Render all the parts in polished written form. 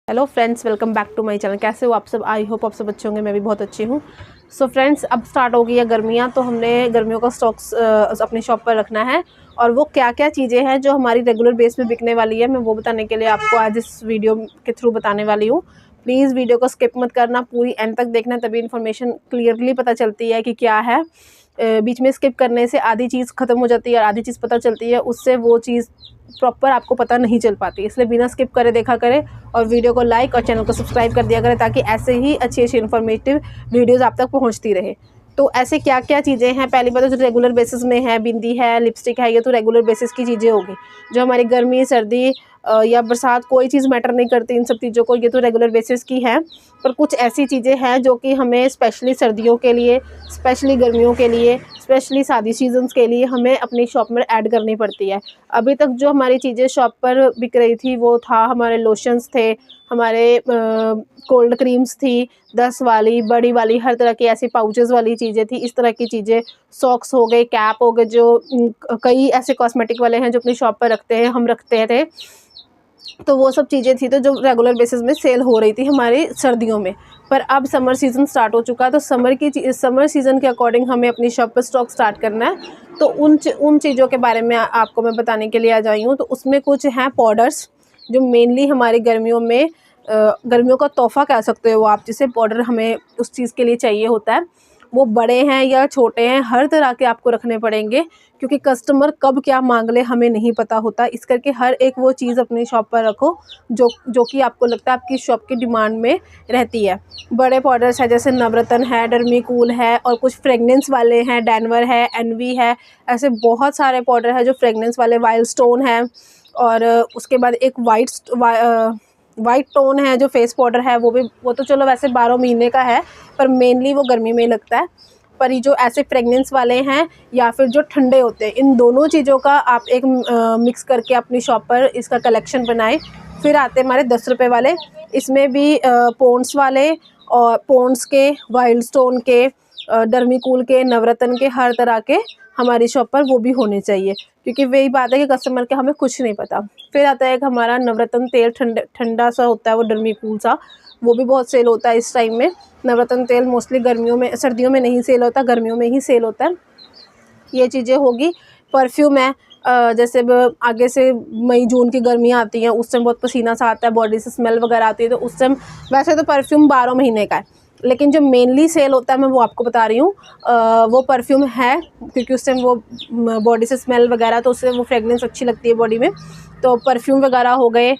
Hello friends, welcome back to my channel. कैसे हो आप सब? आई होप आप सब अच्छे होंगे। मैं भी बहुत अच्छी हूँ। सो फ्रेंड्स, अब स्टार्ट हो गई है गर्मियाँ, तो हमने गर्मियों का स्टॉक्स अपनी शॉप पर रखना है। और वो क्या क्या चीज़ें हैं जो हमारी रेगुलर बेस पे बिकने वाली है, मैं वो बताने के लिए आपको आज इस वीडियो के थ्रू बताने वाली हूँ। प्लीज़ वीडियो को स्किप मत करना, पूरी एंड तक देखना, तभी इन्फॉर्मेशन क्लियरली पता चलती है कि क्या है। बीच में स्किप करने से आधी चीज़ ख़त्म हो जाती है और आधी चीज़ पता चलती है, उससे वो चीज़ प्रॉपर आपको पता नहीं चल पाती। इसलिए बिना स्किप करे देखा करें और वीडियो को लाइक और चैनल को सब्सक्राइब कर दिया करें, ताकि ऐसे ही अच्छी अच्छी इन्फॉर्मेटिव वीडियोज़ आप तक पहुँचती रहे। तो ऐसे क्या क्या चीज़ें हैं? पहली बात तो जो रेगुलर बेसिस में है, बिंदी है, लिपस्टिक है, ये तो रेगुलर बेसिस की चीज़ें होगी। जो हमारी गर्मी, सर्दी या बरसात, कोई चीज़ मैटर नहीं करती इन सब चीज़ों को, ये तो रेगुलर बेसिस की है। पर कुछ ऐसी चीज़ें हैं जो कि हमें स्पेशली सर्दियों के लिए, स्पेशली गर्मियों के लिए, स्पेशली शादी सीजन्स के लिए हमें अपनी शॉप में ऐड करनी पड़ती है। अभी तक जो हमारी चीज़ें शॉप पर बिक रही थी वो था, हमारे लोशंस थे, हमारे कोल्ड क्रीम्स थी, 10 वाली, बड़ी वाली, हर तरह की ऐसी पाउचेज़ वाली चीज़ें थी, इस तरह की चीज़ें। सॉक्स हो गए, कैप हो गए, जो कई ऐसे कॉस्मेटिक वाले हैं जो अपनी शॉप पर रखते हैं, हम रखते थे। तो वो सब चीज़ें थी तो जो रेगुलर बेसिस में सेल हो रही थी हमारी सर्दियों में। पर अब समर सीज़न स्टार्ट हो चुका है, तो समर सीज़न के अकॉर्डिंग हमें अपनी शॉप पर स्टॉक स्टार्ट करना है। तो उन चीज़ों के बारे में आपको मैं बताने के लिए आ जाई हूँ। तो उसमें कुछ हैं पाउडर्स, जो मेनली हमारी गर्मियों में गर्मियों का तोहफ़ा कह सकते हो आप, जिसे पाउडर हमें उस चीज़ के लिए चाहिए होता है। वो बड़े हैं या छोटे हैं, हर तरह के आपको रखने पड़ेंगे, क्योंकि कस्टमर कब क्या मांग ले हमें नहीं पता होता। इस करके हर एक वो चीज़ अपनी शॉप पर रखो जो कि आपको लगता है आपकी शॉप की डिमांड में रहती है। बड़े पाउडर्स है, जैसे नवरत्न है, डर्मीकूल है, और कुछ फ्रेगनेंस वाले हैं, डैनवर है, एनवी है। ऐसे बहुत सारे पाउडर है जो फ्रेगनेंस वाले, वाइल्ड स्टोन है। और उसके बाद एक वाइट टोन है जो फेस पाउडर है, वो तो चलो वैसे 12 महीने का है, पर मेनली वो गर्मी में लगता है। पर ये जो ऐसे फ्रेगनेंस वाले हैं या फिर जो ठंडे होते हैं, इन दोनों चीज़ों का आप एक मिक्स करके अपनी शॉप पर इसका कलेक्शन बनाएं। फिर आते हैं हमारे 10 रुपये वाले, इसमें भी पॉन्ड्स वाले और पॉन्ड्स के, वाइल्ड स्टोन के, डर्मीकूल के, नवरत्न के, हर तरह के हमारी शॉप पर वो भी होने चाहिए, क्योंकि वही बात है कि कस्टमर के हमें कुछ नहीं पता। फिर आता है एक हमारा नवरत्न तेल, ठंडा सा होता है वो, डर्मीकूल सा, वो भी बहुत सेल होता है इस टाइम में। नवरत्न तेल मोस्टली सर्दियों में नहीं सेल होता, गर्मियों में ही सेल होता है। ये चीज़ें होगी। परफ्यूम है, जैसे आगे से मई जून की गर्मियाँ आती हैं, उस टाइम बहुत पसीना सा आता है, बॉडी से स्मेल वगैरह आती है, तो उस टाइम वैसे तो परफ्यूम 12 महीने का है, लेकिन जो मेनली सेल होता है मैं वो आपको बता रही हूँ। वो परफ्यूम है, क्योंकि उस टाइम वो बॉडी से स्मेल वगैरह, तो उससे वो फ्रेगनेंस अच्छी लगती है बॉडी में। तो परफ्यूम वगैरह हो गए,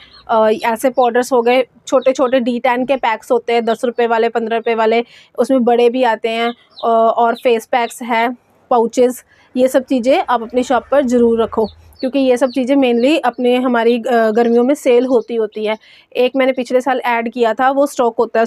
ऐसे पाउडर्स हो गए। छोटे छोटे D10 के पैक्स होते हैं, 10 रुपये वाले, 15 रुपये वाले, उसमें बड़े भी आते हैं। और फेस पैक्स है, पाउचेज़, ये सब चीज़ें आप अपनी शॉप पर ज़रूर रखो, क्योंकि ये सब चीज़ें मेनली हमारी गर्मियों में सेल होती है। एक मैंने पिछले साल ऐड किया था, वो स्टॉक होता है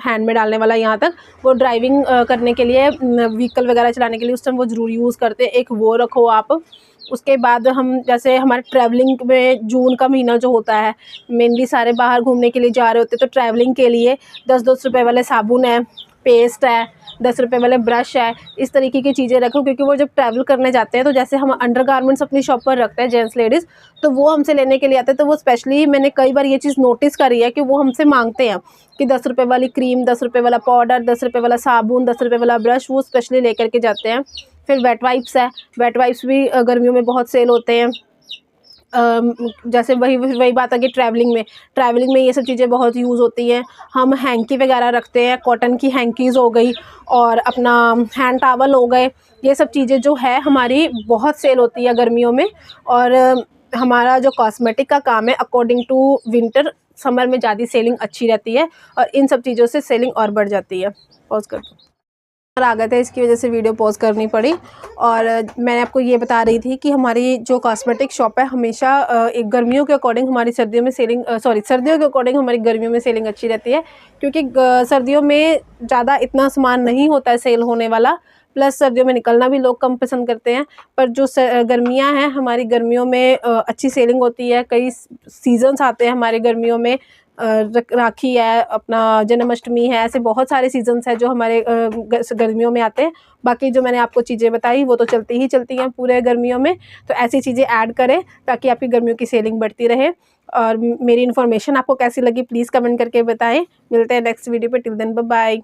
हैंड में डालने वाला, यहाँ तक वो ड्राइविंग करने के लिए, व्हीकल वगैरह चलाने के लिए उस टाइम वो ज़रूर यूज़ करते हैं, एक वो रखो आप। उसके बाद हम, जैसे हमारे ट्रैवलिंग में जून का महीना जो होता है, मेनली सारे बाहर घूमने के लिए जा रहे होते हैं, तो ट्रैवलिंग के लिए 10-10 रुपये वाले साबुन है, पेस्ट है, 10 रुपये वाले ब्रश है, इस तरीके की चीज़ें रखो। क्योंकि वो जब ट्रैवल करने जाते हैं, तो जैसे हम अंडरगारमेंट्स अपनी शॉप पर रखते हैं जेंट्स लेडीज़, तो वो हमसे लेने के लिए आते हैं, तो वो स्पेशली मैंने कई बार ये चीज़ नोटिस करी है कि वो हमसे मांगते हैं कि 10 रुपये वाली क्रीम, 10 रुपये वाला पाउडर, 10 रुपये वाला साबुन, 10 रुपये वाला ब्रश, वो स्पेशली लेकर के जाते हैं। फिर वेट वाइप्स है, वेट वाइप्स भी गर्मियों में बहुत सेल होते हैं। जैसे वही बात आ गई ट्रैवलिंग में ये सब चीज़ें बहुत यूज़ होती हैं। हम हैंकी वगैरह रखते हैं, कॉटन की हैंकीज़ हो गई, और अपना हैंड टावल हो गए, ये सब चीज़ें जो है हमारी बहुत सेल होती है गर्मियों में। और हमारा जो कॉस्मेटिक का काम है, अकॉर्डिंग टू विंटर, समर में ज़्यादा सेलिंग अच्छी रहती है, और इन सब चीज़ों से सेलिंग और बढ़ जाती है। पॉज कर दो, आ गए थे, इसकी वजह से वीडियो पॉज करनी पड़ी। और मैं आपको ये बता रही थी कि हमारी जो कॉस्मेटिक शॉप है, हमेशा एक गर्मियों के अकॉर्डिंग हमारी सर्दियों के अकॉर्डिंग हमारी गर्मियों में सेलिंग अच्छी रहती है, क्योंकि सर्दियों में ज़्यादा इतना सामान नहीं होता है सेल होने वाला, प्लस सर्दियों में निकलना भी लोग कम पसंद करते हैं। पर जो गर्मियाँ हैं, हमारी गर्मियों में अच्छी सेलिंग होती है। कई सीजन्स आते हैं हमारे गर्मियों में, राखी है, अपना जन्माष्टमी है, ऐसे बहुत सारे सीजन्स हैं जो हमारे गर्मियों में आते हैं। बाकी जो मैंने आपको चीज़ें बताई वो तो चलती ही चलती हैं पूरे गर्मियों में, तो ऐसी चीज़ें ऐड करें ताकि आपकी गर्मियों की सेलिंग बढ़ती रहे। और मेरी इन्फॉर्मेशन आपको कैसी लगी प्लीज़ कमेंट करके बताएं। मिलते हैं नेक्स्ट वीडियो पे, टिल देन बाय बाय।